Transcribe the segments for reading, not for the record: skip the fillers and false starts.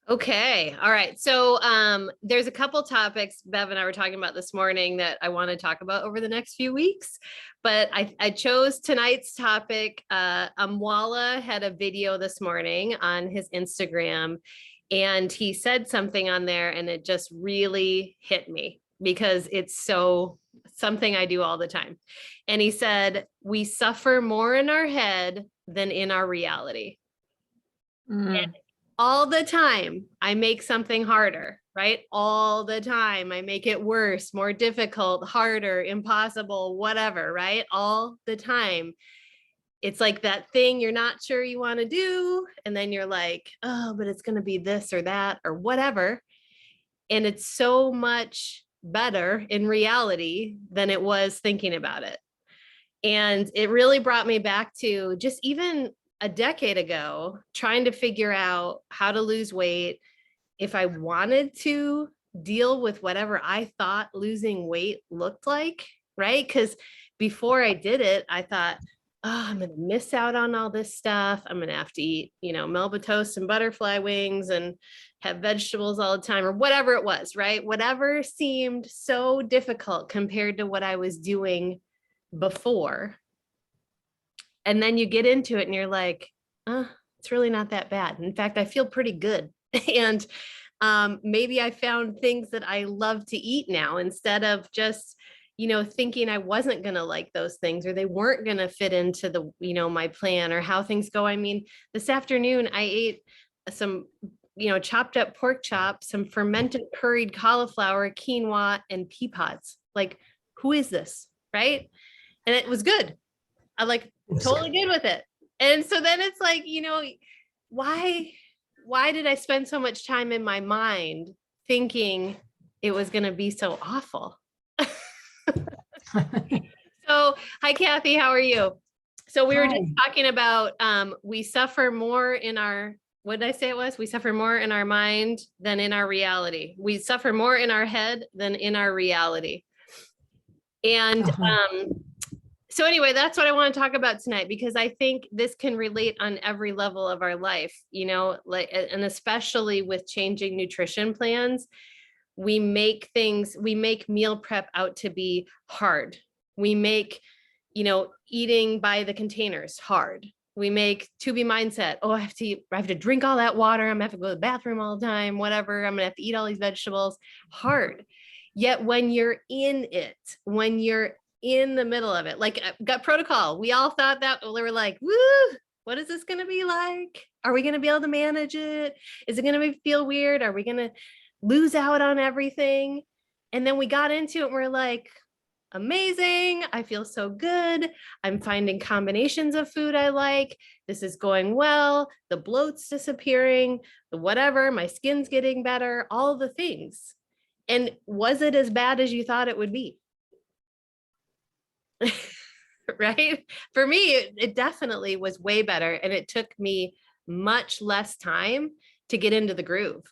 Okay. All right. So there's a couple topics Bev and I were talking about this morning that I want to talk about over the next few weeks. But I chose tonight's topic. Amoila had a video this morning on his Instagram, and he said something on there, and it just really hit me because it's so something I do all the time. And he said, we suffer more in our head than in our reality. And all the time, I make something harder, right? All the time, I make it worse, more difficult, harder, impossible, whatever, right? All the time. It's like that thing you're not sure you want to do. And then you're like, oh, but it's going to be this or that or whatever. And it's so much better in reality than it was thinking about it. And it really brought me back to just even a decade ago, trying to figure out how to lose weight. If I wanted to deal with whatever I thought losing weight looked like, right? Because before I did it, I thought, oh, I'm going to miss out on all this stuff. I'm going to have to eat, Melba toast and butterfly wings and have vegetables all the time or whatever it was, right? Whatever seemed so difficult compared to what I was doing before. And then you get into it and you're like, it's really not that bad. In fact, I feel pretty good. And maybe I found things that I love to eat now instead of just, thinking I wasn't going to like those things or they weren't going to fit into the, my plan or how things go. I mean, this afternoon I ate some, chopped up pork chops, some fermented curried cauliflower, quinoa, and pea pods. Like, who is this? Right. And it was good. I totally good with it. And so then it's like, why did I spend so much time in my mind thinking it was going to be so awful? So, hi, Kathy, how are you? So we were just talking about, we suffer more in our, what did I say it was? We suffer more in our mind than in our reality. We suffer more in our head than in our reality. And, so anyway, that's what I want to talk about tonight, because I think this can relate on every level of our life, and especially with changing nutrition plans. We make meal prep out to be hard. We make, eating by the containers hard. We make to be mindset. Oh, I have to drink all that water. I'm gonna have to go to the bathroom all the time, whatever. I'm gonna have to eat all these vegetables, hard. Yet when you're in it, when you're in the middle of it, like gut protocol, we all thought that we were like, woo, what is this going to be like? Are we going to be able to manage it? Is it going to feel weird? Are we going to lose out on everything? And then we got into it and we're like, amazing. I feel so good. I'm finding combinations of food I like. This is going well. The bloat's disappearing, the whatever, my skin's getting better, all the things. And was it as bad as you thought it would be? Right? For me, it definitely was way better. And it took me much less time to get into the groove.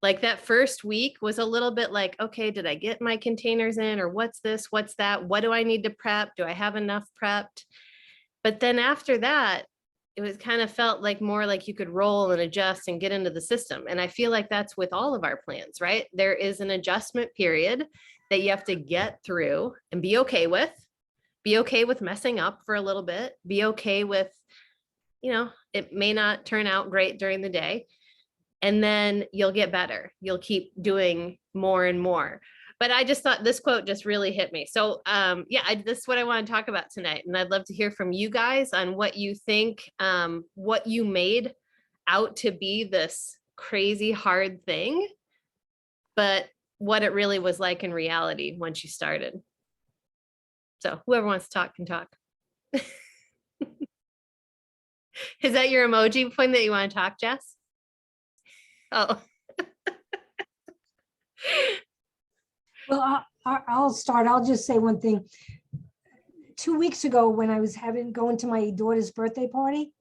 Like that first week was a little bit like, okay, did I get my containers in, or what's this? What's that? What do I need to prep? Do I have enough prepped? But then after that, it was kind of felt like more like you could roll and adjust and get into the system. And I feel like that's with all of our plans, right? There is an adjustment period that you have to get through and be okay with. Be okay with messing up for a little bit. Be okay with, it may not turn out great during the day. And then you'll get better. You'll keep doing more and more. But I just thought this quote just really hit me. So this is what I want to talk about tonight. And I'd love to hear from you guys on what you think, what you made out to be this crazy hard thing, but what it really was like in reality once you started. So whoever wants to talk can talk. Is that your emoji point that you want to talk, Jess? Oh. Well, I'll start. I'll just say one thing. 2 weeks ago, when I was going to my daughter's birthday party,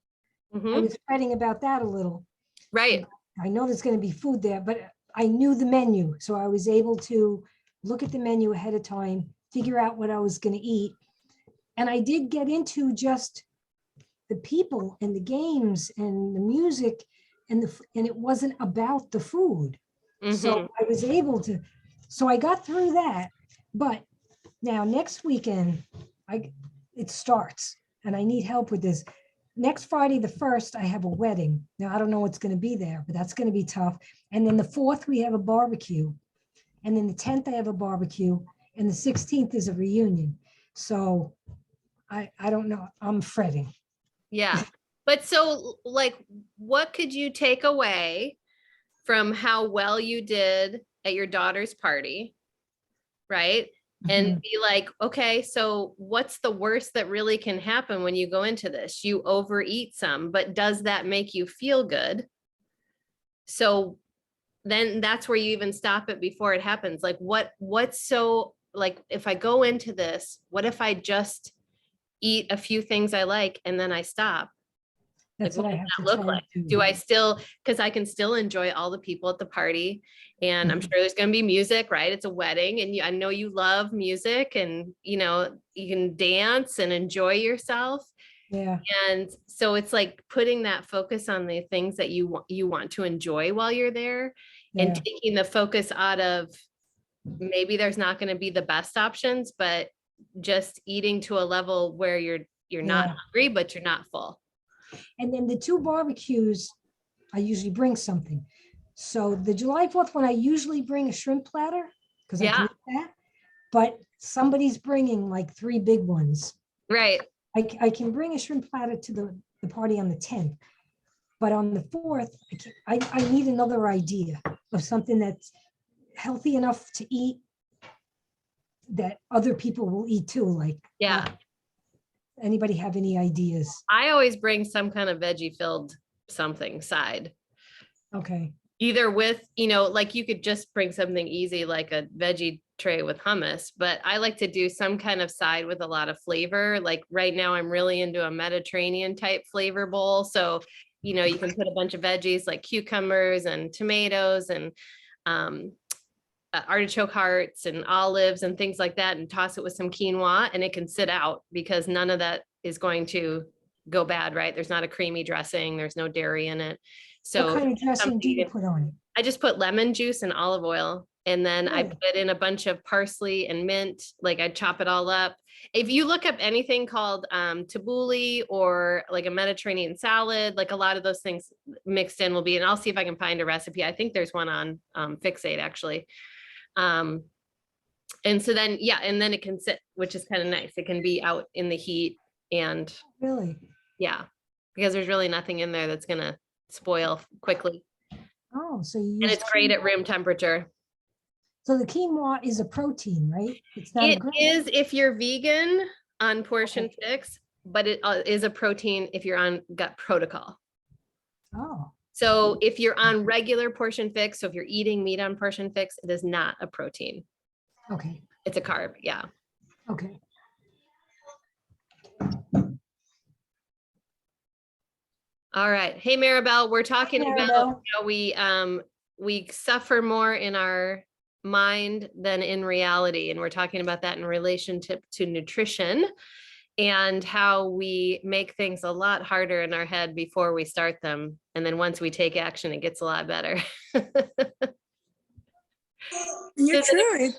I was fretting about that a little. Right. I know there's going to be food there, but I knew the menu. So I was able to look at the menu ahead of time, figure out what I was going to eat. And I did get into just the people and the games and the music and it wasn't about the food. So Mhm. I was able to, so I got through that. But now next weekend, it starts and I need help with this. Next Friday, the 1st, I have a wedding. Now I don't know what's going to be there, but that's going to be tough. And then the 4th, we have a barbecue. And then the 10th, I have a barbecue. And the 16th is a reunion. So I don't know. I'm fretting. Yeah. But so like, what could you take away from how well you did at your daughter's party? Right. And Mhm. be like, okay, so what's the worst that really can happen when you go into this? You overeat some, but does that make you feel good? So then that's where you even stop it before it happens. Like what's so like, if I go into this, what if I just eat a few things I like and then I stop? Like, That's what what I does have to that look try like? to Do do. I still, because I can still enjoy all the people at the party, and I'm Mhm. sure there's going to be music, right? It's a wedding, and I know you love music, and you can dance and enjoy yourself. Yeah, And so it's like putting that focus on the things that you want to enjoy while you're there, and yeah, taking the focus out of maybe there's not going to be the best options, but just eating to a level where you're not yeah. hungry, but you're not full. And then the 2 barbecues, I usually bring something. So the July 4th one, I usually bring a shrimp platter because I can Yeah, eat that. But somebody's bringing like 3 big ones. right. I can bring a shrimp platter to the party on the 10th. But on the 4th, I need another idea of something that's healthy enough to eat that other people will eat too. Like, Yeah. anybody have any ideas? I always bring some kind of veggie filled something side, Okay. either with, like you could just bring something easy like a veggie tray with hummus, but I like to do some kind of side with a lot of flavor. Like right now, I'm really into a Mediterranean type flavor bowl. So, you can put a bunch of veggies like cucumbers and tomatoes and um, artichoke hearts and olives and things like that, and toss it with some quinoa, and it can sit out because none of that is going to go bad, right? There's not a creamy dressing, there's no dairy in it. What So kind of dressing do you something, put on it? I just put lemon juice and olive oil, and then I Really? put in a bunch of parsley and mint. Like I chop it all up. If you look up anything called tabbouleh or like a Mediterranean salad, like a lot of those things mixed in will be, and I'll see if I can find a recipe. I think there's one on Fixate actually. Um, and so then, yeah, and then it can sit, which is kind of nice. It can be out in the heat, and Really? yeah, because there's really nothing in there that's gonna spoil quickly. Oh, so you And use it's great at quinoa. room temperature. So the quinoa is a protein, right? It's not a It grain. is if you're vegan on Portion Okay. Fix, but it is a protein if you're on gut protocol. Oh, So if you're on regular Portion Fix, so if you're eating meat on Portion Fix, it is not a protein. okay. It's a carb. Yeah. Okay. All right. Hey, Maribel, we're talking about Maribel. how we suffer more in our mind than in reality. And we're talking about that in relationship to nutrition and how we make things a lot harder in our head before we start them. And then once we take action, it gets a lot better. You're Isn't true.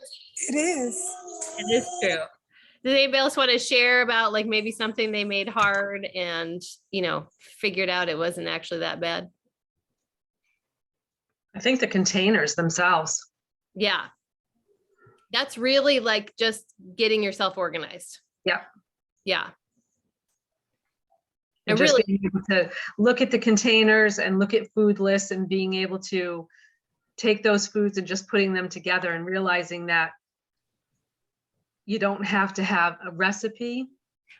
It is. It is true. Does anybody else want to share about like maybe something they made hard and, figured out it wasn't actually that bad? I think the containers themselves. Yeah. That's really like just getting yourself organized. Yeah. Yeah. And I just really, being able to look at the containers and look at food lists and being able to take those foods and just putting them together and realizing that you don't have to have a recipe.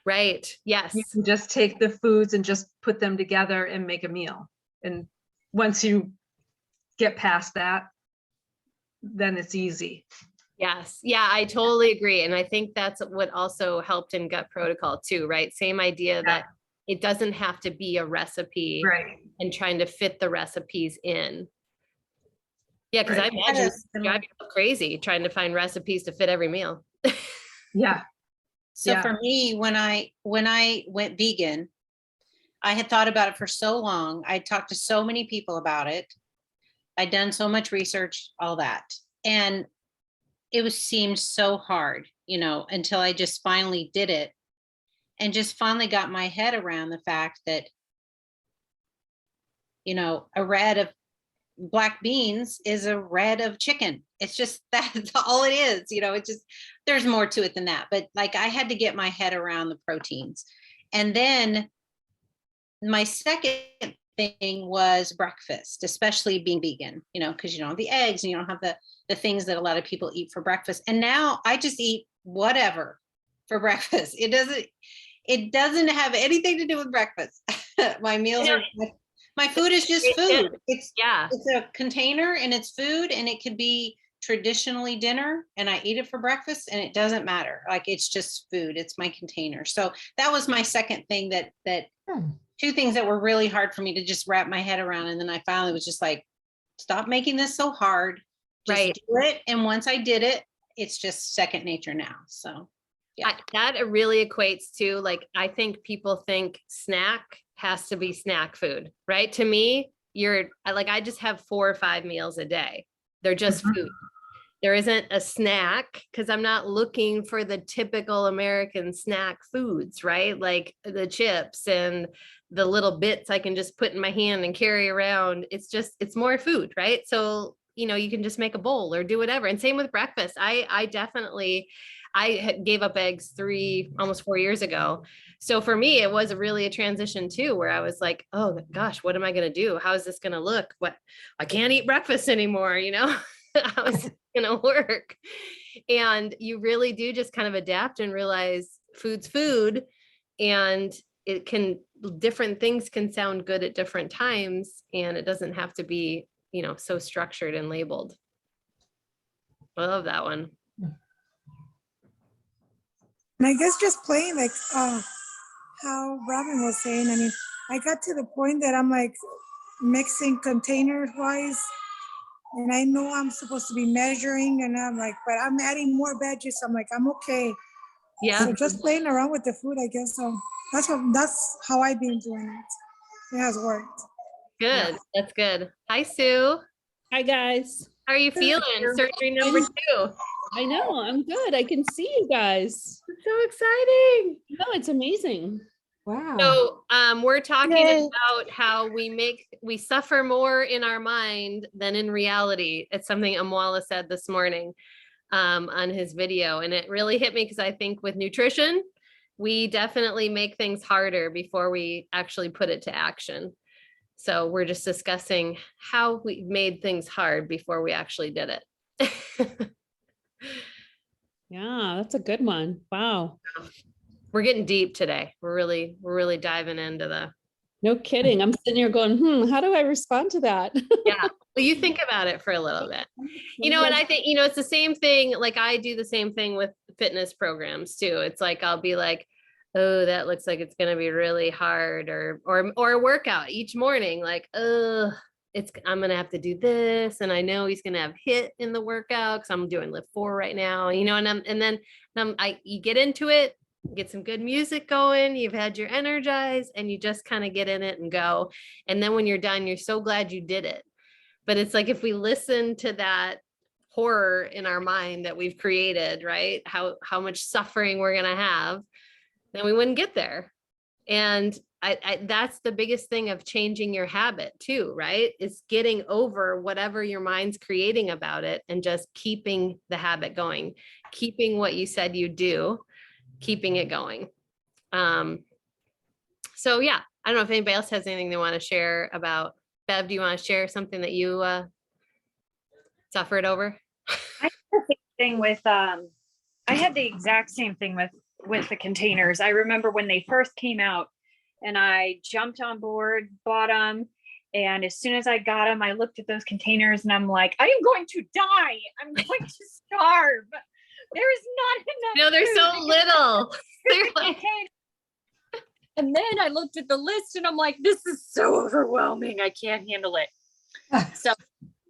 right. Yes. You can just take the foods and just put them together and make a meal. And once you get past that, then it's easy. Yes. Yeah, I totally agree. And I think that's what also helped in gut protocol too, right? Same idea that it doesn't have to be a recipe Right. and trying to fit the recipes in. Yeah, because Right. I imagine it's drive you crazy trying to find recipes to fit every meal. Yeah. So Yeah. for me, when I went vegan, I had thought about it for so long. I talked to so many people about it. I'd done so much research, all that. And it was seemed so hard, until I just finally did it and just finally got my head around the fact that, a red of black beans is a red of chicken. It's just, that's all it is. It's just, there's more to it than that. But like, I had to get my head around the proteins. And then my second thing was breakfast, especially being vegan, because you don't have the eggs and you don't have the things that a lot of people eat for breakfast. And now I just eat whatever for breakfast. It doesn't have anything to do with breakfast. My meals are, my food is just food. It's a container and it's food, and it could be traditionally dinner and I eat it for breakfast and it doesn't matter. Like, it's just food. It's my container. So that was my second thing that two things that were really hard for me to just wrap my head around. And then I finally was just like, stop making this so hard. Just do it. And once I did it, it's just second nature now. So yeah. That really equates to, like, I think people think snack has to be snack food, right? To me, I just have 4 or 5 meals a day. They're just food. There isn't a snack, because I'm not looking for the typical American snack foods, right? Like the chips and the little bits I can just put in my hand and carry around. It's more food, right? So, you can just make a bowl or do whatever. And same with breakfast. I gave up eggs almost 4 years ago. So for me, it was really a transition too, where I was like, oh gosh, what am I going to do? How is this going to look? I can't eat breakfast anymore. How is it going to work? And you really do just kind of adapt and realize food's food, and different things can sound good at different times, and it doesn't have to be, so structured and labeled. I love that one. And I guess just playing, like how Robin was saying, I mean, I got to the point that I'm like mixing containers wise, and I know I'm supposed to be measuring, and I'm like, but I'm adding more veggies. I'm like, I'm okay. Yeah. So just playing around with the food, I guess. That's how I've been doing it. It has worked. Good. That's good. Hi, Sue. Hi, guys. How are you feeling? Surgery number 2. I know, I'm good. I can see you guys. It's so exciting. No, it's amazing. Wow. So we're talking about how we suffer more in our mind than in reality. It's something Amoila said this morning on his video. And it really hit me, because I think with nutrition, we definitely make things harder before we actually put it to action. So we're just discussing how we made things hard before we actually did it. Yeah, that's a good one. Wow. We're getting deep today. We're really diving into the. No kidding. I'm sitting here going, how do I respond to that? Yeah. Well, you think about it for a little bit, and I think, it's the same thing. Like, I do the same thing with fitness programs too. It's like, I'll be like, oh, that looks like it's going to be really hard, or a workout each morning. Like, I'm going to have to do this. And I know he's going to have HIIT in the workout, because I'm doing lift 4 right now, and then you get into it, get some good music going, you've had your energize, and you just kind of get in it and go. And then when you're done, you're so glad you did it. But it's like, if we listen to that horror in our mind that we've created, right? How much suffering we're going to have, then we wouldn't get there. And that's the biggest thing of changing your habit too, right? Is getting over whatever your mind's creating about it and just keeping the habit going, keeping what you said you do, keeping it going. So yeah, I don't know if anybody else has anything they want to share about. Bev, do you want to share something that you suffered over? I had the same thing with I had the exact same thing with the containers. I remember when they first came out, and I jumped on board, bought them, and as soon as I got them, I looked at those containers and I'm like, I am going to die. I'm going to starve. There is not enough. No, they're so little. They're like. And then I looked at the list and I'm like, this is so overwhelming. I can't handle it. So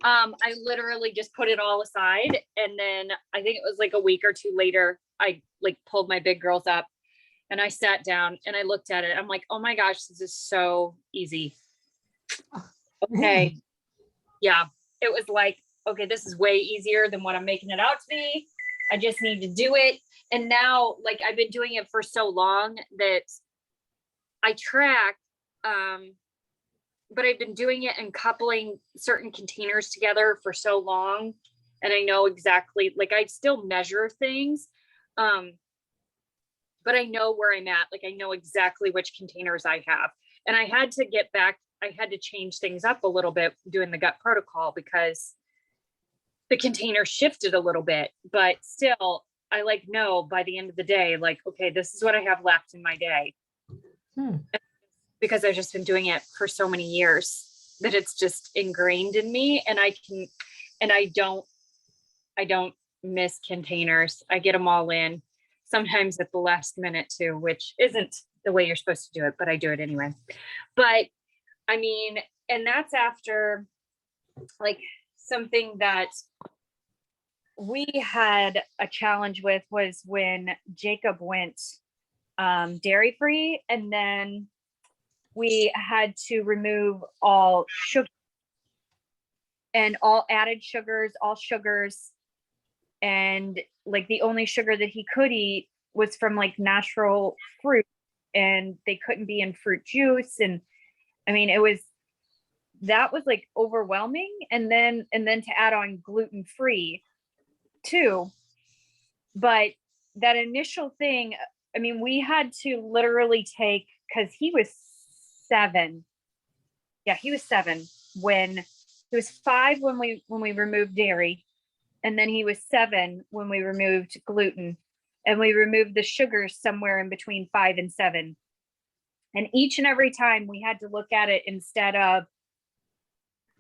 I literally just put it all aside. And then I think it was like a week or 2 later, I like pulled my big girls up And I sat down and I looked at it. I'm like, oh my gosh, this is so easy. Okay. Yeah. It was like, okay, this is way easier than what I'm making it out to be. I just need to do it. And now, like, I've been doing it for so long that I track, but I've been doing it and coupling certain containers together for so long. And I know exactly, like, I still measure things. But I know where I'm at. Like, I know exactly which containers I have. And I had to get back, I had to change things up a little bit doing the gut protocol because the container shifted a little bit, but still I like know by the end of the day, like, okay, this is what I have left in my day. Because I've just been doing it for so many years that it's just ingrained in me, and I don't miss containers. I get them all in, sometimes at the last minute too, which isn't the way you're supposed to do it, but I do it anyway. But I mean, and that's after, like, something that we had a challenge with was when Jacob went dairy free, and then we had to remove all sugar and all added sugars, all sugars. And like the only sugar that he could eat was from like natural fruit, and they couldn't be in fruit juice. And I mean, that was like overwhelming. And then to add on gluten free too. But that initial thing, I mean, we had to literally take, because he was 7. Yeah, he was 7 when he was 5 when we removed dairy. And then he was 7 when we removed gluten, and we removed the sugars somewhere in between 5 and 7. And each and every time we had to look at it instead of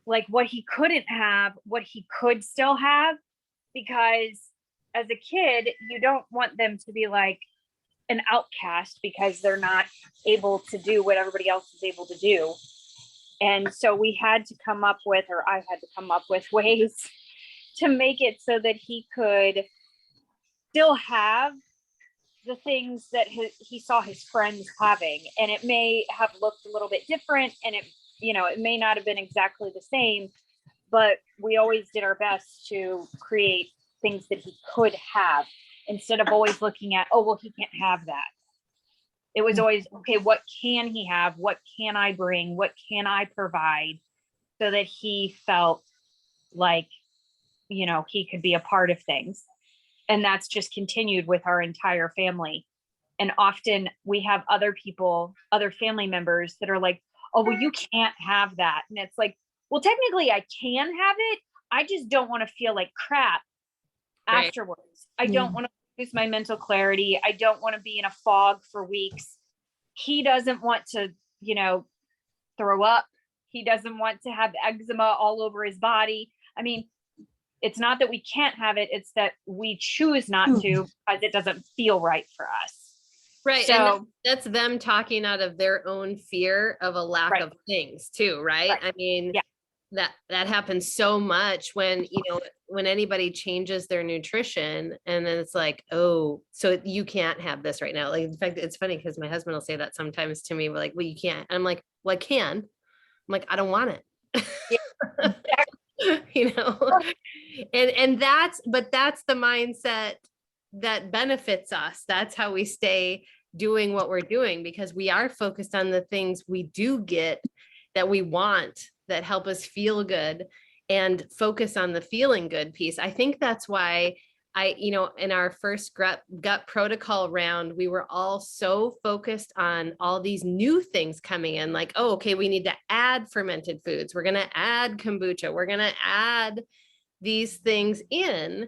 like what he couldn't have, what he could still have, because as a kid, you don't want them to be like an outcast because they're not able to do what everybody else is able to do. And so we had to come up with, or I had to come up with ways to make it so that he could still have the things that he saw his friends having. And it may have looked a little bit different, and it may not have been exactly the same, but we always did our best to create things that he could have, instead of always looking at, oh, well, he can't have that. It was always, okay, what can he have? What can I bring? What can I provide? So that he felt like, he could be a part of things. And that's just continued with our entire family. And often we have other people, other family members that are like, oh, well, you can't have that. And it's like, well, technically I can have it. I just don't want to feel like crap afterwards. I don't want to lose my mental clarity. I don't want to be in a fog for weeks. He doesn't want to, throw up. He doesn't want to have eczema all over his body. I mean, it's not that we can't have it. It's that we choose not to because it doesn't feel right for us. Right. So, and that's them talking out of their own fear of a lack of things too. Right. I mean, that happens so much when, when anybody changes their nutrition, and then it's like, oh, so you can't have this right now. Like, in fact, it's funny because my husband will say that sometimes to me, like, well, you can't. And I'm like, well, I can. I'm like, I don't want it. And that's the mindset that benefits us. That's how we stay doing what we're doing, because we are focused on the things we do get that we want, that help us feel good, and focus on the feeling good piece. I think that's why in our first gut protocol round, we were all so focused on all these new things coming in, like, oh, okay, we need to add fermented foods. We're going to add kombucha. We're going to add these things in.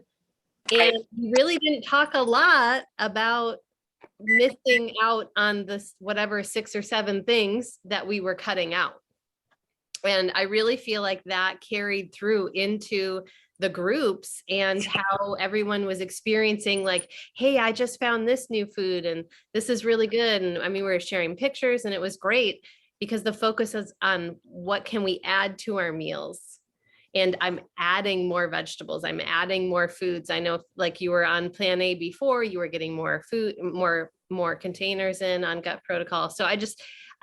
And we really didn't talk a lot about missing out on this, whatever 6 or 7 things that we were cutting out. And I really feel like that carried through into the groups, and how everyone was experiencing, like, hey, I just found this new food and this is really good. And I mean, we were sharing pictures, and it was great because the focus is on what can we add to our meals. and I'm adding more vegetables. I'm adding more foods. I know like you were on plan A before, you were getting more food, more containers in on gut protocol. So I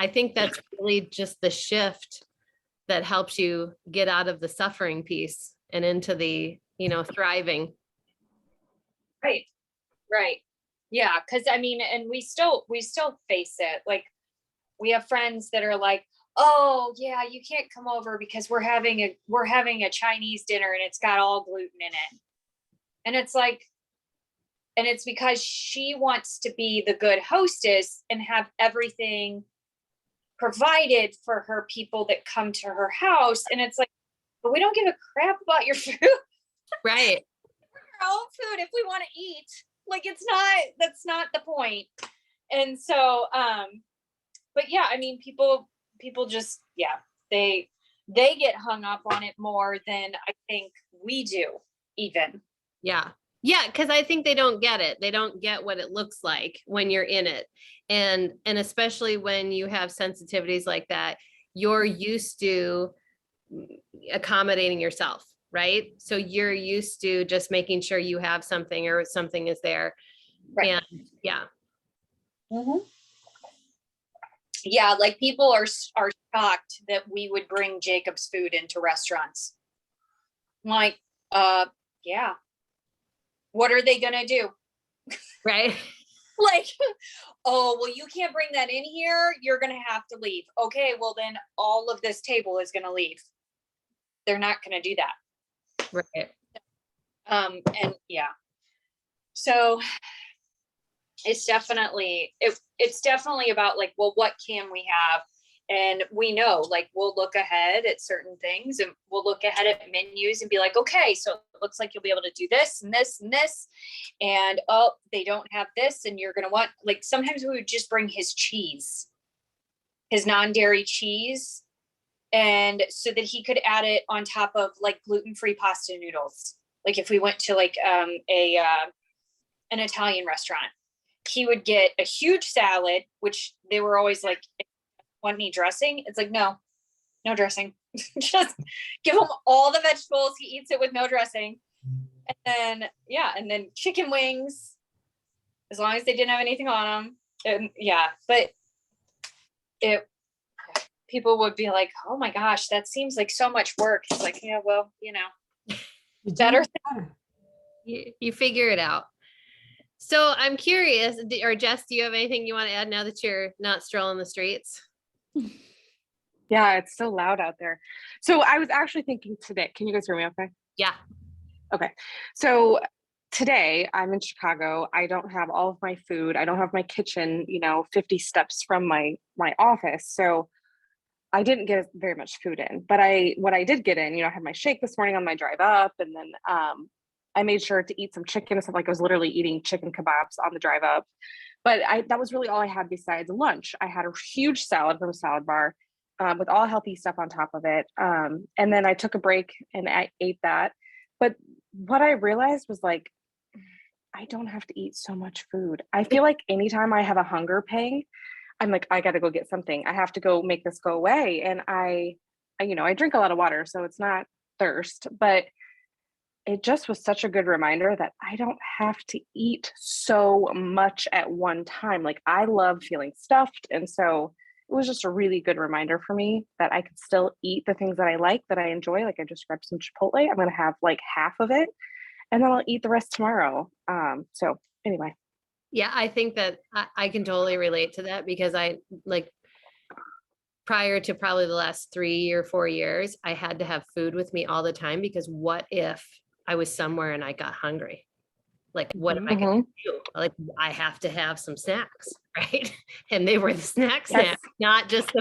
think that's really just the shift that helps you get out of the suffering piece and into the, thriving. Right. Right. Yeah. Cause I mean, and we still face it. Like we have friends that are like, oh yeah, you can't come over because we're having a Chinese dinner and it's got all gluten in it. And it's like, and it's because she wants to be the good hostess and have everything provided for her people that come to her house. And it's like, but we don't give a crap about your food. Right. Our own food if we want to eat. Like that's not the point. And so, but yeah, I mean, people just, yeah, they get hung up on it more than I think we do even. Yeah. Yeah. Cause I think they don't get it. They don't get what it looks like when you're in it. And especially when you have sensitivities like that, you're used to accommodating yourself, right? So you're used to just making sure you have something or something is there. Right. And yeah. Mm-hmm. Yeah, like people are shocked that we would bring Jacob's food into restaurants. Like, yeah. What are they gonna do? Right. Like, oh, well, you can't bring that in here. You're gonna have to leave. Okay, well then all of this table is gonna leave. They're not gonna do that. Right. And yeah. So it's definitely about like, well, what can we have? And we know, like, we'll look ahead at certain things and we'll look ahead at menus and be like, okay, so it looks like you'll be able to do this and this and this. And oh, they don't have this. And you're going to want, like, sometimes we would just bring his cheese, his non-dairy cheese. And so that he could add it on top of like gluten-free pasta noodles. Like if we went to like an Italian restaurant, he would get a huge salad, which they were always like, want any dressing? It's like, no dressing. Just give him all the vegetables. He eats it with no dressing. And then, yeah. And then chicken wings, as long as they didn't have anything on them. And yeah, but people would be like, oh my gosh, that seems like so much work. It's like, yeah, well, better. You figure it out. So I'm curious, or Jess, do you have anything you want to add now that you're not strolling the streets? Yeah, it's so loud out there. So I was actually thinking today, can you guys hear me okay? Yeah. Okay. So today I'm in Chicago. I don't have all of my food. I don't have my kitchen, 50 steps from my office. So I didn't get very much food in, but what I did get in, I had my shake this morning on my drive up, and then I made sure to eat some chicken and stuff. Like I was literally eating chicken kebabs on the drive up, but that was really all I had besides lunch. I had a huge salad from a salad bar with all healthy stuff on top of it. And then I took a break and I ate that. But what I realized was like, I don't have to eat so much food. I feel like anytime I have a hunger pang, I'm like, I got to go get something. I have to go make this go away. And I drink a lot of water, so it's not thirst, but it just was such a good reminder that I don't have to eat so much at one time. Like I love feeling stuffed. And so it was just a really good reminder for me that I could still eat the things that I like, that I enjoy. Like I just grabbed some Chipotle. I'm going to have like half of it and then I'll eat the rest tomorrow. So anyway. Yeah, I think that I can totally relate to that because I like prior to probably the last 3 or 4 years, I had to have food with me all the time because what if I was somewhere and I got hungry? Like, what am I going to do? Like, I have to have some snacks, right? And they were the snacks, not just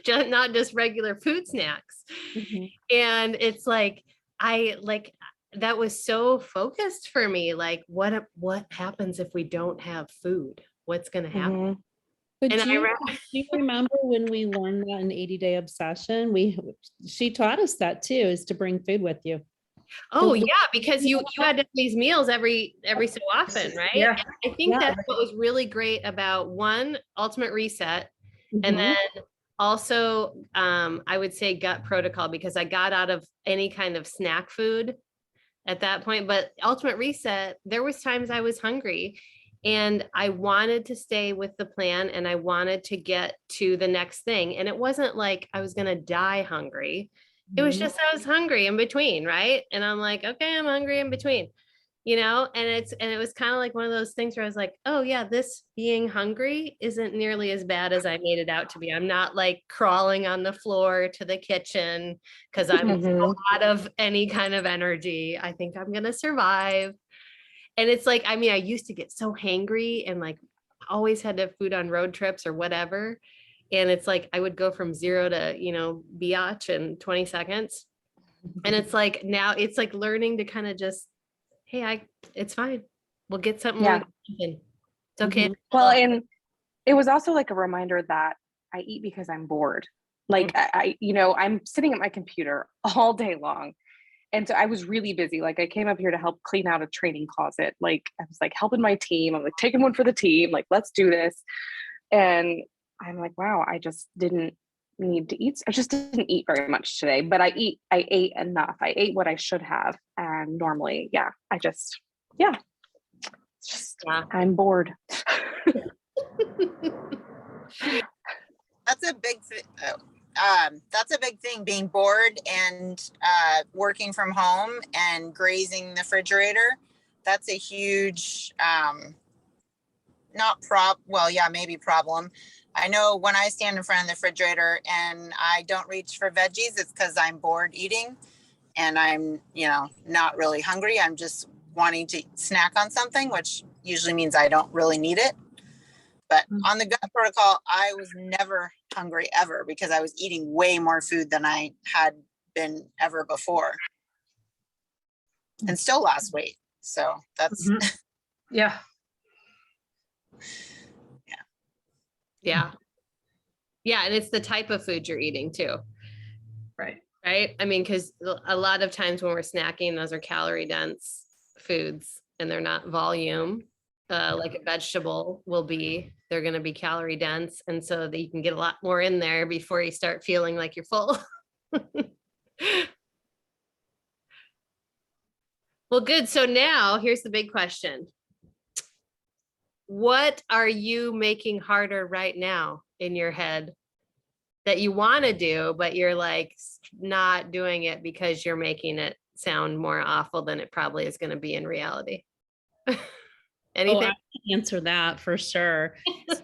not just regular food snacks. And it's like, that was so focused for me. Like, what happens if we don't have food? What's going to happen? But And do you remember when we learned that in 80-Day Obsession? She taught us that too, is to bring food with you. Oh yeah, because you had these meals every so often, right? Yeah. And I think that's what was really great about one, Ultimate Reset, and then also, I would say gut protocol, because I got out of any kind of snack food at that point. But ultimate reset, there was times I was hungry and I wanted to stay with the plan and I wanted to get to the next thing. And it wasn't like I was going to die hungry. It was just I was hungry in between, right? And I'm like, okay, I'm hungry in between, and it was kind of like one of those things where I was like, oh yeah, this being hungry isn't nearly as bad as I made it out to be. I'm not like crawling on the floor to the kitchen because I'm out of any kind of energy. I think I'm gonna survive. And it's like, I mean, I used to get so hangry and like always had to have food on road trips or whatever. And it's like I would go from 0 to, biatch in 20 seconds. And it's like now it's like learning to kind of just, hey, it's fine. We'll get something. Yeah. It's okay. Well, and it was also like a reminder that I eat because I'm bored. Like I'm sitting at my computer all day long. And so I was really busy. Like I came up here to help clean out a training closet. Like I was like helping my team. I'm like taking one for the team. Like, let's do this. And I'm like, wow, I just didn't need to eat. I just didn't eat very much today, but I ate enough. I ate what I should have. And normally, it's just, I'm bored. That's a big that's a big thing, being bored and working from home and grazing the refrigerator. That's a huge maybe problem. I know when I stand in front of the refrigerator and I don't reach for veggies, it's because I'm bored eating and I'm, not really hungry. I'm just wanting to snack on something, which usually means I don't really need it. But on the gut protocol, I was never hungry ever because I was eating way more food than I had been ever before and still lost weight. So that's, Yeah. Yeah. And it's the type of food you're eating too. Right. Right. I mean, because a lot of times when we're snacking, those are calorie dense foods and they're not volume. Like a vegetable will be, they're going to be calorie dense. And so that you can get a lot more in there before you start feeling like you're full. Well, good. So now here's the big question. What are you making harder right now in your head that you want to do, but you're like not doing it because you're making it sound more awful than it probably is going to be in reality? Anything? I can answer that for sure.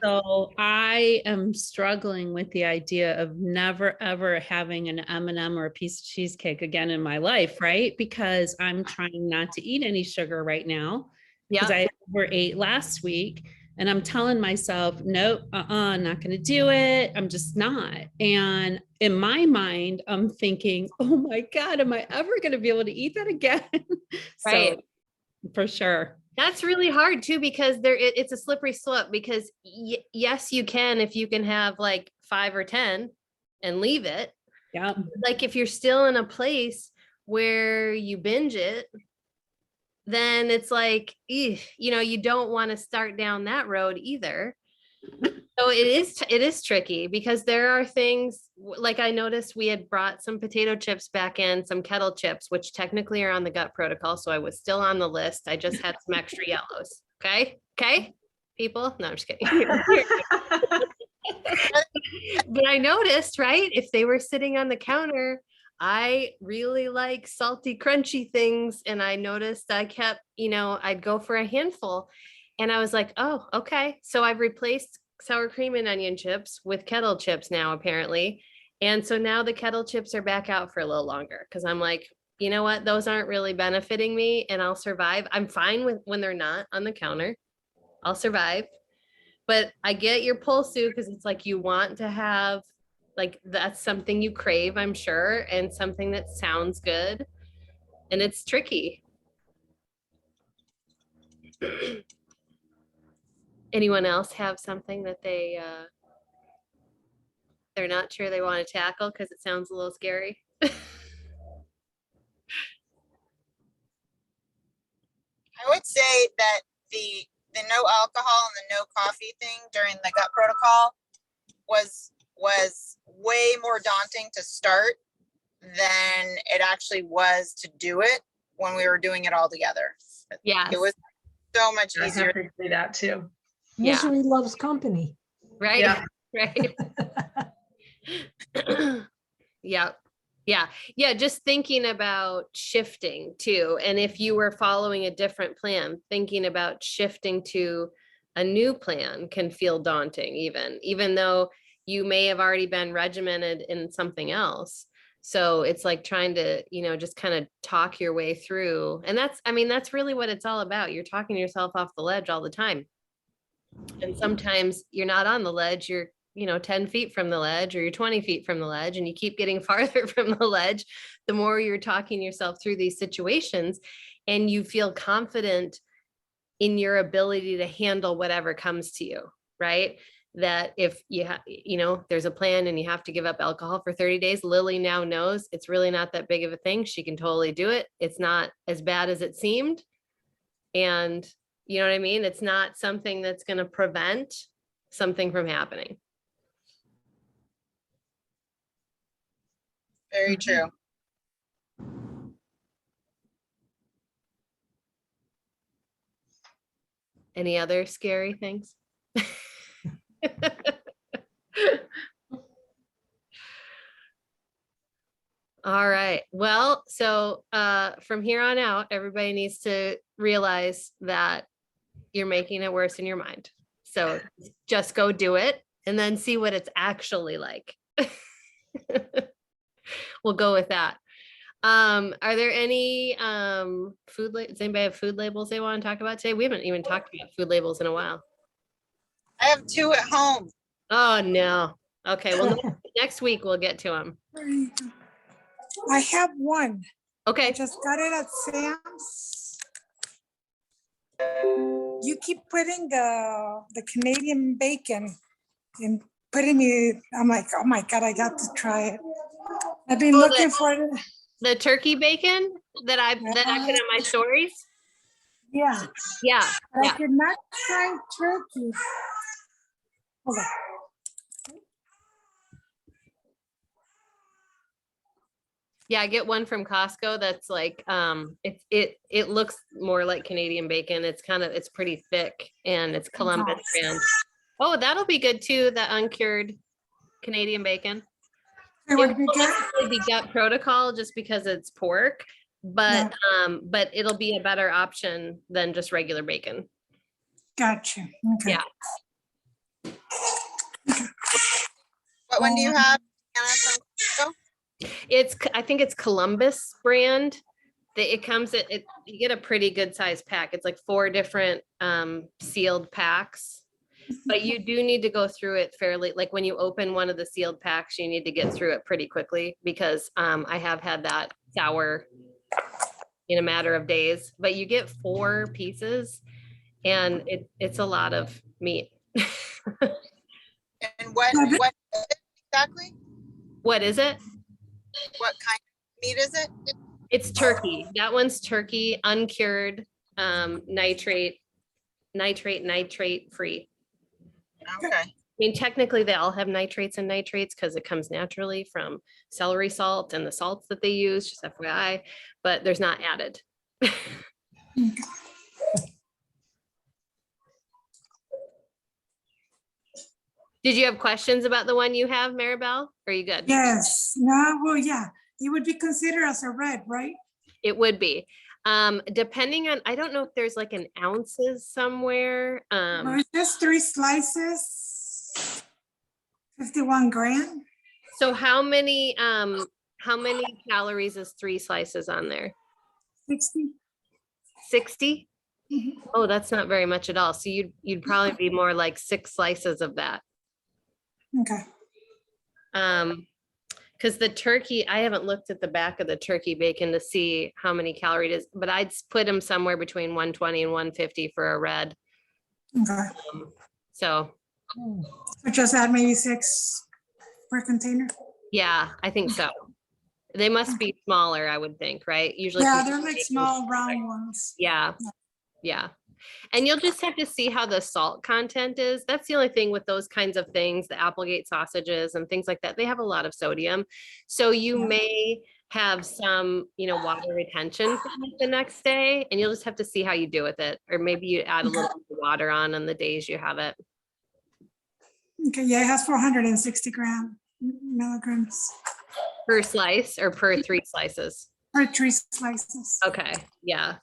So I am struggling with the idea of never ever having an M&M or a piece of cheesecake again in my life, right? Because I'm trying not to eat any sugar right now because I overate last week. And I'm telling myself, nope, not going to do it. I'm just not. And in my mind, I'm thinking, oh my God, am I ever going to be able to eat that again? Right. So for sure. That's really hard too, because it's a slippery slope because yes, you can, if you can have like 5 or 10 and leave it. Yeah. Like if you're still in a place where you binge it, then it's like, you don't want to start down that road either. So it is tricky because there are things like I noticed we had brought some potato chips back in, some kettle chips, which technically are on the gut protocol. So I was still on the list. I just had some extra yellows. Okay. People. No, I'm just kidding. But I noticed, right? If they were sitting on the counter, I really like salty, crunchy things. And I noticed I kept, I'd go for a handful and I was like, oh, okay. So I've replaced sour cream and onion chips with kettle chips now, apparently. And so now the kettle chips are back out for a little longer because I'm like, you know what? Those aren't really benefiting me and I'll survive. I'm fine with when they're not on the counter. I'll survive. But I get your pull, Sue, because it's like you want to have, like, that's something you crave, I'm sure, and something that sounds good. And it's tricky. Anyone else have something that they're not sure they want to tackle because it sounds a little scary? I would say that the no alcohol and the no coffee thing during the gut protocol was was way more daunting to start than it actually was to do it when we were doing it all together. Yes. It was so much I easier. have to say that too. Yeah. Misery loves company. Right. Yeah. Right. Yeah. Yeah. Yeah. Just thinking about shifting too. And if you were following a different plan, thinking about shifting to a new plan can feel daunting, even though you may have already been regimented in something else. So it's like trying to, just kind of talk your way through. And that's really what it's all about. You're talking yourself off the ledge all the time. And sometimes you're not on the ledge, you're 10 feet from the ledge, or you're 20 feet from the ledge, and you keep getting farther from the ledge, the more you're talking yourself through these situations, and you feel confident in your ability to handle whatever comes to you, right? That if there's a plan and you have to give up alcohol for 30 days, Lily now knows it's really not that big of a thing. She can totally do it. It's not as bad as it seemed. And you know what I mean? It's not something that's going to prevent something from happening. Very true. Any other scary things? All right. Well, so from here on out, everybody needs to realize that you're making it worse in your mind. So just go do it and then see what it's actually like. We'll go with that. Are there any does anybody have food labels they want to talk about today? We haven't even talked about food labels in a while. I have 2 at home. Oh no. Okay, well next week we'll get to them. I have one. Okay. I just got it at Sam's. You keep putting the Canadian bacon and putting it, I'm like, oh my God, I got to try it. I've been looking for it. The turkey bacon that I put in my stories. Yeah. Yeah. But Yeah. I could not try turkey. Hold on. Yeah, I get one from Costco that's like it looks more like Canadian bacon. It's pretty thick and it's Columbus brand. Oh, that'll be good too, the uncured Canadian bacon. It would be good. It'll be gut protocol just because it's pork, but it'll be a better option than just regular bacon. Gotcha. Okay. Yeah. What one do you have, Anna, from Costco? I think it's Columbus brand. It comes you get a pretty good size pack. It's like 4 different sealed packs. But you do need to go through it fairly, like when you open one of the sealed packs, you need to get through it pretty quickly because I have had that sour in a matter of days, but you get 4 pieces and it's a lot of meat. And what is it exactly? What is it? What kind of meat is it? It's turkey. That one's turkey, uncured, nitrate free. Okay. I mean, technically they all have nitrates and nitrates because it comes naturally from celery salt and the salts that they use, just FYI, but there's not added. Did you have questions about the one you have, Maribel? Are you good? Yes. No, well, yeah. It would be considered as a red, right? It would be. Depending on, I don't know if there's like an ounces somewhere. Or it's just 3 slices, 51 grams. So how many calories is 3 slices on there? 60. 60? Mhm. Oh, that's not very much at all. So you'd probably be more like 6 slices of that. Okay. Because the turkey, I haven't looked at the back of the turkey bacon to see how many calories it is, but I'd put them somewhere between 120 and 150 for a red. Okay. So So just add maybe 6 per container. yeah, I think so. They must be smaller, I would think, right? Usually. Yeah, they're like small round ones. Yeah. Yeah. And you'll just have to see how the salt content is. That's the only thing with those kinds of things, the Applegate sausages and things like that. They have a lot of sodium. So you Yeah. may have some, water retention from it the next day, and you'll just have to see how you do with it. Or maybe you add a little bit of water on the days you have it. Okay, yeah, it has 460 milligrams Per slice or per 3 slices? per 3 slices. Okay, yeah.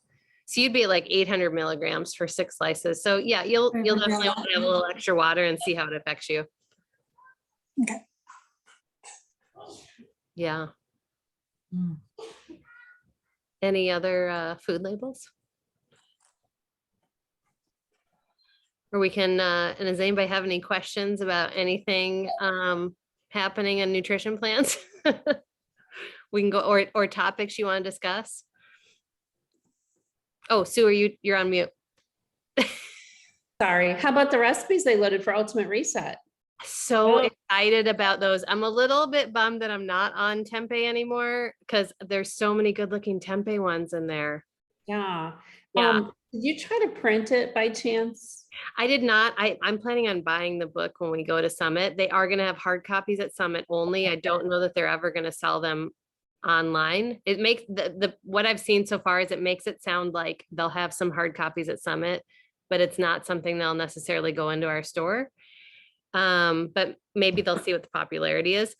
So you'd be like 800 milligrams for 6 slices. So yeah, you'll definitely want to have a little extra water and see how it affects you. Okay. Yeah. Any other food labels? Or we can, and does anybody have any questions about anything happening in nutrition plans? We can go, or topics you want to discuss? Oh, Sue, you're on mute. Sorry. How about the recipes they loaded for Ultimate Reset? So Oh. excited about those. I'm a little bit bummed that I'm not on tempeh anymore because there's so many good looking tempeh ones in there. Yeah. Yeah. Did you try to print it by chance? I did not. I'm planning on buying the book when we go to Summit. They are going to have hard copies at Summit only. I don't know that they're ever going to sell them online. It makes the what I've seen so far is it makes it sound like they'll have some hard copies at Summit, but it's not something they'll necessarily go into our store. But maybe they'll see what the popularity is.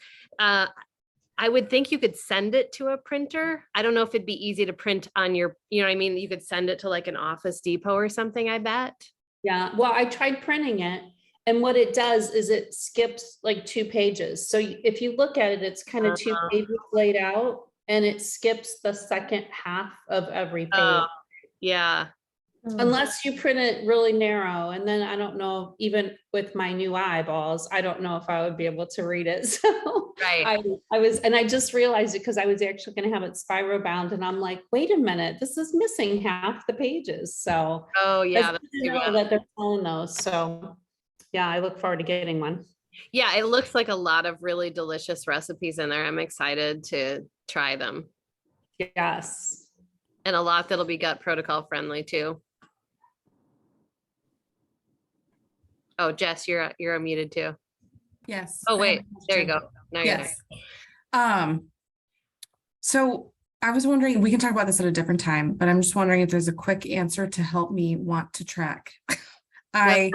I would think you could send it to a printer. I don't know if it'd be easy to print on your, you know what I mean? You could send it to like an Office Depot or something, I bet. Yeah, well, I tried printing it, and what it does is it skips like 2 pages. So if you look at it, it's kind of 2 pages laid out, and it skips the second half of every page. Yeah. Unless you print it really narrow, and then I don't know, even with my new eyeballs, I don't know if I would be able to read it. So Right. I just realized it because I was actually going to have it spiral bound, and I'm like, wait a minute, this is missing half the pages. So Oh yeah. it's good to know that they're selling those. So yeah, I look forward to getting one. Yeah, it looks like a lot of really delicious recipes in there. I'm excited to try them. Yes. And a lot that'll be gut protocol friendly too. Oh, Jess, you're unmuted too. Yes. Oh, I have wait, a there you question. go. Now you're Yes. So I was wondering, we can talk about this at a different time, but I'm just wondering if there's a quick answer to help me want to track. I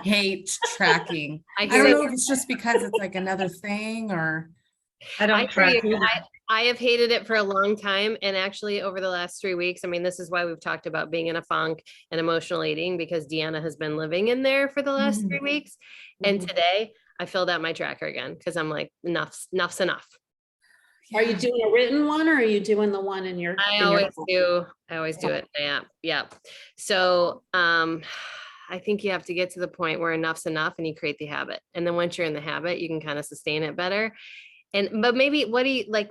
hate tracking. I I hear don't you. know if it's just because it's like another thing or. I I don't hear track you. either. I have hated it for a long time. And actually over the last 3 weeks, I mean, this is why we've talked about being in a funk and emotional eating, because Deanna has been living in there for the last 3 weeks. And today I filled out my tracker again because I'm like, enough's enough. Are you doing a written one, or are you doing the one in your? I in your always do it. Yeah. Yeah. So, I think you have to get to the point where enough's enough and you create the habit. And then once you're in the habit, you can kind of sustain it better. But maybe what do you like?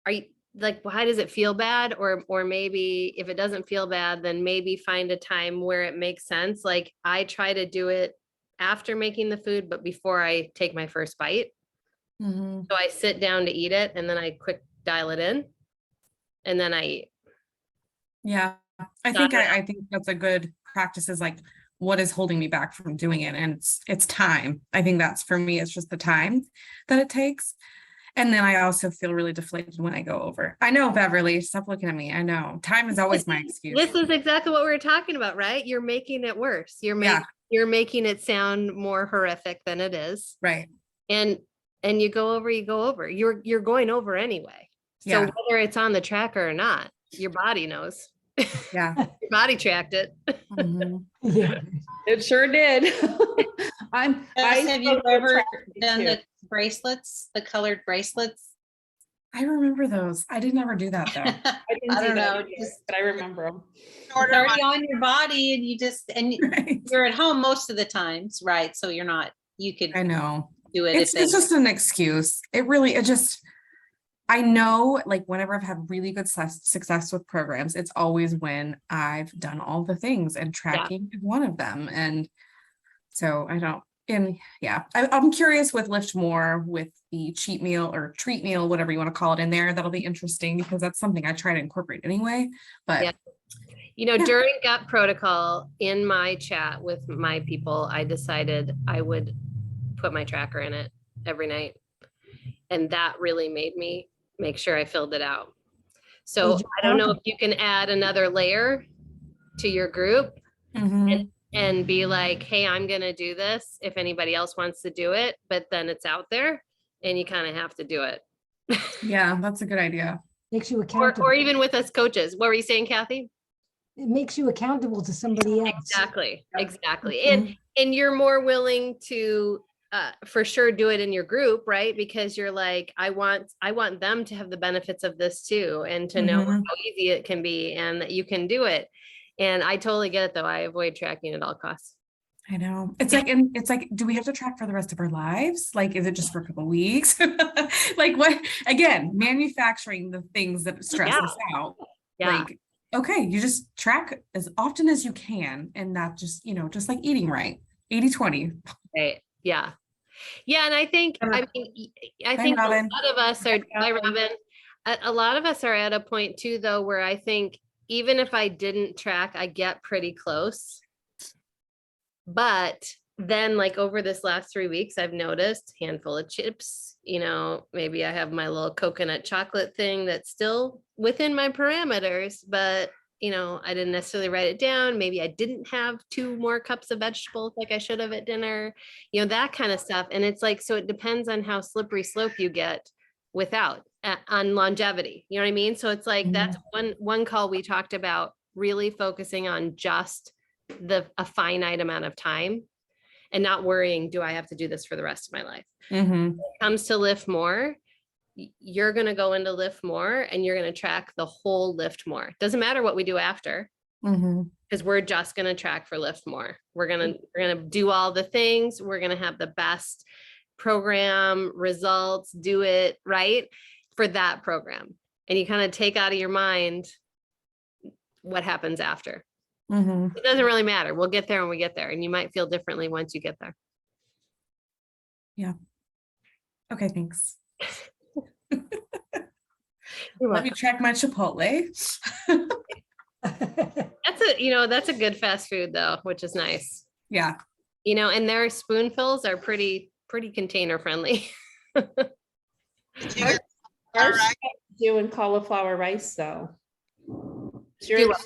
Are you like, why does it feel bad? Or maybe if it doesn't feel bad, then maybe find a time where it makes sense. Like I try to do it after making the food, but before I take my first bite. Mhm. So I sit down to eat it and then I quick dial it in and then I eat. Yeah, I think that's a good practice, is like, what is holding me back from doing it? And it's time. I think that's, for me, it's just the time that it takes. And then I also feel really deflated when I go over. I know, Beverly, stop looking at me. I know time is always my excuse. This is exactly what we were talking about, right? You're making it worse. You're making it sound more horrific than it is. Right. And you go over, you're going over anyway. So Yeah. whether it's on the tracker or not, your body knows. Yeah. Your body tracked it. Mhm. Yeah. It sure did. Have you ever done the bracelets, the colored bracelets? I remember those. I did never do that though. I don't know, but I remember them. it's already on your body, and Right. you're at home most of the times, right? So you could I know. do it. It's just an excuse. I know, like, whenever I've had really good success with programs, it's always when I've done all the things, and tracking is one of them. And so I'm curious with Lift More, with the cheat meal or treat meal, whatever you want to call it in there. That'll be interesting because that's something I try to incorporate anyway. But You know, during gut protocol in my chat with my people, I decided I would put my tracker in it every night. And that really made me make sure I filled it out. So Did you I don't know count if you can add another layer to your group Mhm. and be like, hey, I'm gonna do this if anybody else wants to do it, but then it's out there and you kind of have to do it. Yeah, that's a good idea. Makes you Or accountable. even with us coaches. What were you saying, Kathy? It makes you accountable to somebody else. Exactly, exactly. Mhm. And you're more willing to for sure do it in your group, right? Because you're like, I want them to have the benefits of this too, and to know Mhm. how easy it can be and that you can do it. And I totally get it though. I avoid tracking at all costs. I know. It's like, do we have to track for the rest of our lives? Like, is it just for a couple weeks? Like what, again, manufacturing the things that stress us out. Yeah. Like, okay, you just track as often as you can and not just, just like eating right. 80-20. Right. Yeah. Yeah. And I think, I mean, I Bye, think a Robin. lot of us are, hi, Robin. A lot of us are at a point too, though, where I think even if I didn't track, I get pretty close. But then like over this last 3 weeks, I've noticed handful of chips, maybe I have my little coconut chocolate thing that's still within my parameters, but I didn't necessarily write it down. Maybe I didn't have 2 more cups of vegetables like I should have at dinner, that kind of stuff. And it's like, so it depends on how slippery slope you get without on longevity. You know what I mean? So it's like, that's one call we talked about, really focusing on just a finite amount of time and not worrying, do I have to do this for the rest of my life? Mhm. When it comes to lift more, you're going to go into lift more and you're going to track the whole lift more. Doesn't matter what we do after, Mhm. because we're just going to track for lift more. We're going to do all the things. We're going to have the best program results, do it right for that program. And you kind of take out of your mind what happens after. Mhm. It doesn't really matter. We'll get there when we get there. And you might feel differently once you get there. Yeah. Okay, thanks. You're Let me welcome. check my Chipotle. That's a good fast food though, which is nice. Yeah. And their spoonfills are pretty container friendly. Did you get all Ours right? doing cauliflower rice though. Is Do your, what?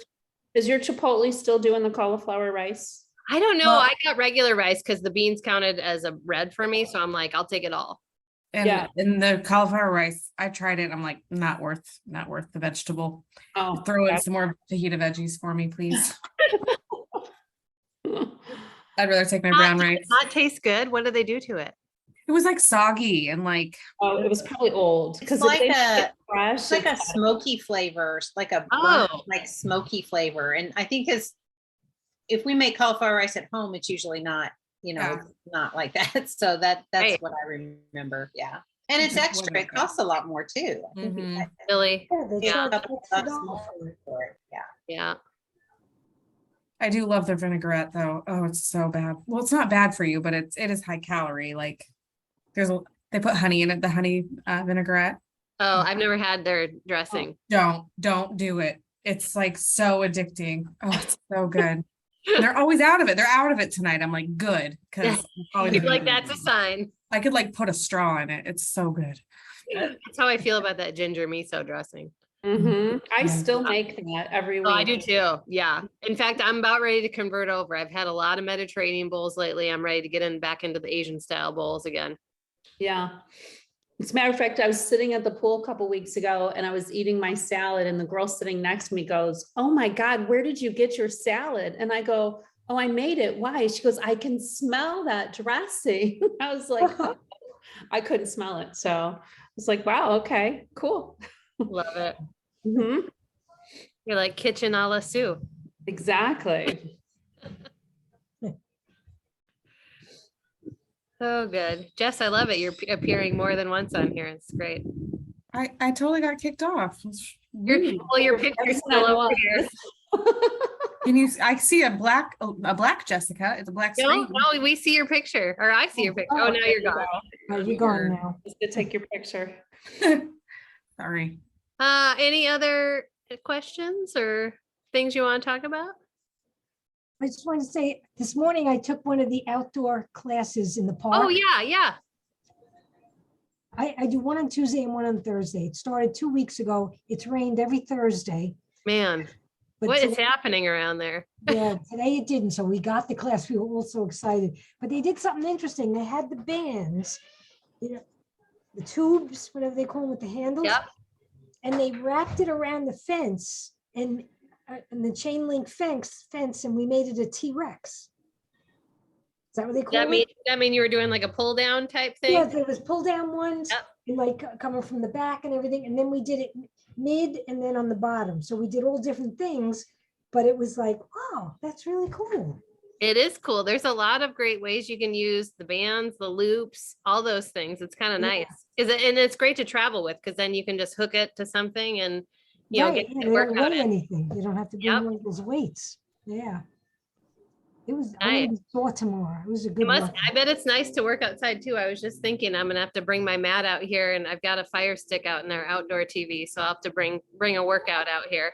is your Chipotle still doing the cauliflower rice? I don't know. Well- I got regular rice because the beans counted as a red for me. So I'm like, I'll take it all. And Yeah. in the cauliflower rice, I tried it. I'm like, not worth the vegetable. Oh, Throw in some more fajita veggies for me, please. I'd rather take my brown Does it rice. not taste good. What do they do to it? It was like soggy and like, Oh, it was probably old. It's like fresh, it's like a smoky flavor, like a Oh. burnt, like smoky flavor. And I think if we make cauliflower rice at home, it's usually not, Yeah. it's not like that. So that's Right. what I remember. Yeah. And it's Mhm. extra. It costs a lot more too. I think Mhm. Really? Yeah, they Yeah. charge couple $60 bucks more for it. for it. Yeah. Yeah. I do love their vinaigrette though. Oh, it's so bad. Well, it's not bad for you, but it is high calorie. Like they put honey in it, the honey vinaigrette. Oh, I've never had their dressing. Don't do it. It's like so addicting. Oh, it's so good. They're always out of it. They're out of it tonight. I'm like, good. Because Like that's a sign. I could like put a straw in it. It's so good. That's how I feel about that ginger miso dressing. Mhm. I Yeah. still make that every week. Oh, I do too. Yeah. In fact, I'm about ready to convert over. I've had a lot of Mediterranean bowls lately. I'm ready to get back into the Asian style bowls again. Yeah. As a matter of fact, I was sitting at the pool a couple weeks ago and I was eating my salad and the girl sitting next to me goes, "Oh my God, where did you get your salad?" And I go, "Oh, I made it." "Why?" She goes, "I can smell that dressing." I was like, I couldn't smell it. So I was like, wow, okay, cool. Love it. Mhm. You're like kitchen a la Sue. Exactly. So good. Jess, I love it. You're appearing more than once on here. It's great. I totally got kicked off. It's Your rude. picture's still over here. I see a black Jessica. It's a black screen. No, we see your picture, or I see your picture. Oh, now you're gone. Oh, you're gone now. Just to take your picture. Sorry. Any other questions or things you want to talk about? I just want to say, this morning I took one of the outdoor classes in the park. Oh, yeah, yeah. I do one on Tuesday and one on Thursday. It started 2 weeks ago. It's rained every Thursday. Man, But what is today, happening around there? yeah, today it didn't. So we got the class. We were all so excited. But they did something interesting. They had the bands, the tubes, whatever they call them, with the handles. Yep. And they wrapped it around the fence and the chain link fence, and we made it a T-Rex. Is that what they call it? That mean you were doing like a pull down type thing? Yeah, there was pull down ones, Yep. and like coming from the back and everything. And then we did it mid and then on the bottom. So we did all different things, but it was like, wow, that's really cool. It is cool. There's a lot of great ways you can use the bands, the loops, all those things. It's kind of Yeah. nice. And it's great to travel with because then you can just hook it to something and, you know, Right, get yeah, the they don't workout weigh in. anything. You don't have to bring Yep. one of those weights. Yeah. It was, I'm gonna be sore tomorrow. It was a good one. I bet it's nice to work outside too. I was just thinking I'm gonna have to bring my mat out here and I've got a Fire Stick out in our outdoor TV. So I'll have to bring a workout out here.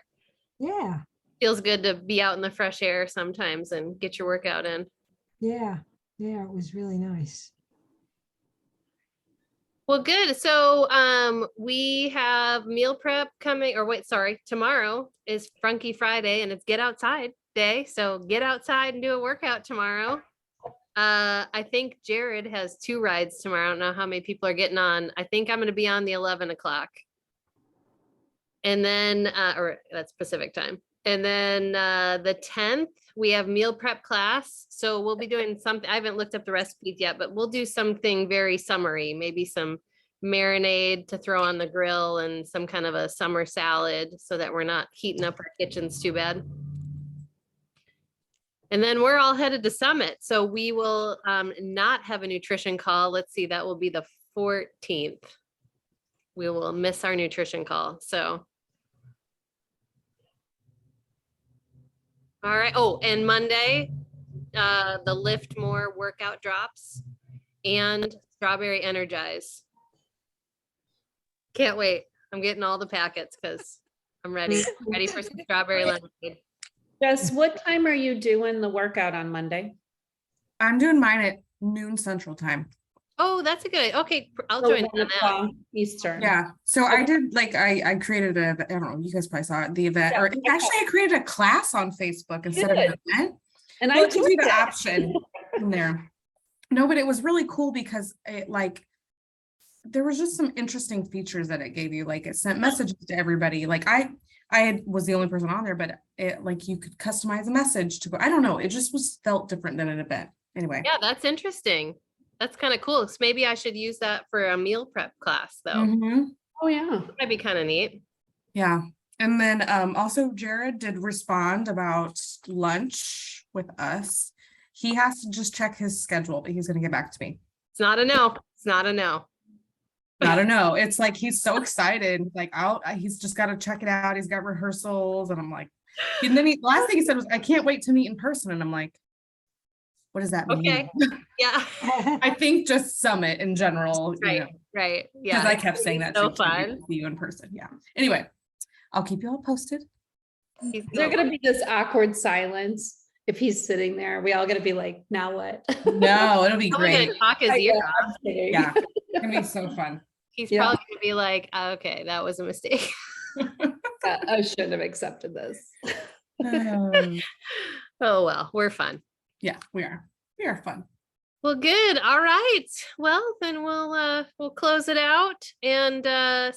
Yeah, Feels good to be out in the fresh air sometimes and get your workout in. yeah, it was really nice. Well, good. So we have meal prep coming, or wait, sorry, tomorrow is Funky Friday and it's get outside day. So get outside and do a workout tomorrow. I think Jared has 2 rides tomorrow. I don't know how many people are getting on. I think I'm going to be on the 11 o'clock. And then, or that's Pacific time. And then the 10th, we have meal prep class. So we'll be doing something. I haven't looked up the recipes yet, but we'll do something very summery, maybe some marinade to throw on the grill and some kind of a summer salad so that we're not heating up our kitchens too bad. And then we're all headed to Summit. So we will not have a nutrition call. Let's see, that will be the 14th. We will miss our nutrition call. So. All right. Oh, and Monday, the Lift More workout drops and Strawberry Energize. Can't wait. I'm getting all the packets because I'm ready. Ready for some strawberry lemonade. Jess, what time are you doing the workout on Monday? I'm doing mine at noon Central Time. Oh, that's a good. Okay, I'll So join in on that. Eastern. Yeah. So I did like I created I don't know, you guys probably saw it, the event, or actually I created a class on Facebook instead of an event. And Well, I it gives you did the that. option in there. No, but it was really cool because it like there was just some interesting features that it gave you. Like it sent messages to everybody. Like I was the only person on there, but it like you could customize a message to go. I don't know. It just felt different than an event. Anyway. Yeah, that's interesting. That's kind of cool. So maybe I should use that for a meal prep class though. Mhm. Oh, yeah. That'd be kind of neat. Yeah. And then also Jared did respond about lunch with us. He has to just check his schedule, but he's gonna get back to me. It's not a no. It's not a no. I don't know. It's like he's so excited. Like he's just got to check it out. He's got rehearsals, and I'm like, and then last thing he said was, "I can't wait to meet in person." And I'm like, "What does that mean?" Okay. Yeah. I think just Summit in general. Right. You know, Right. because Yeah. I kept saying that So too, can't wait fun. to see you in person. Yeah. Anyway, I'll keep you all posted. He's There's so going to be this awkward silence if he's sitting there. We all going to be like, now what? No, it'll be probably great. gonna talk his ear off. I'm kidding. Yeah, it's gonna be so fun. He's Yeah. probably gonna be like, okay, that was a mistake. I shouldn't have accepted this. Oh well, we're fun. Yeah, we are. We are fun. Well, good. All right. Well, then we'll close it out and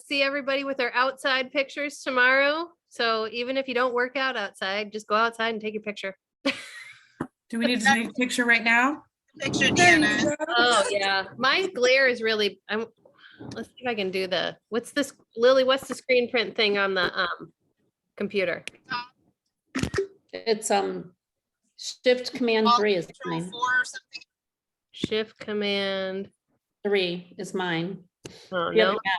see everybody with our outside pictures tomorrow. So even if you don't work out outside, just go outside and take a picture. Do we need to take a picture right now? Picture, There you Deanna. go. Oh yeah, my glare is really. Let's see if I can do what's this, Lily? What's the screen print thing on the computer? It's Shift Command 3 is Control mine. 4 or something. Shift Command. 3 is mine. Oh You have a no, Mac?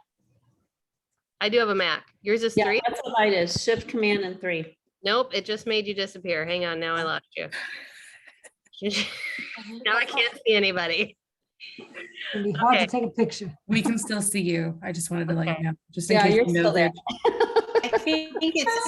I do have a Mac. Yours is Yeah, 3. that's what mine is. Shift Command and 3. Nope, it just made you disappear. Hang on, now I lost you. Now I can't see anybody. It'd be hard Okay. to take a picture. We can still see you. I just wanted to let Okay. you know, just in Yeah, case you're you still there. nosed. I think it's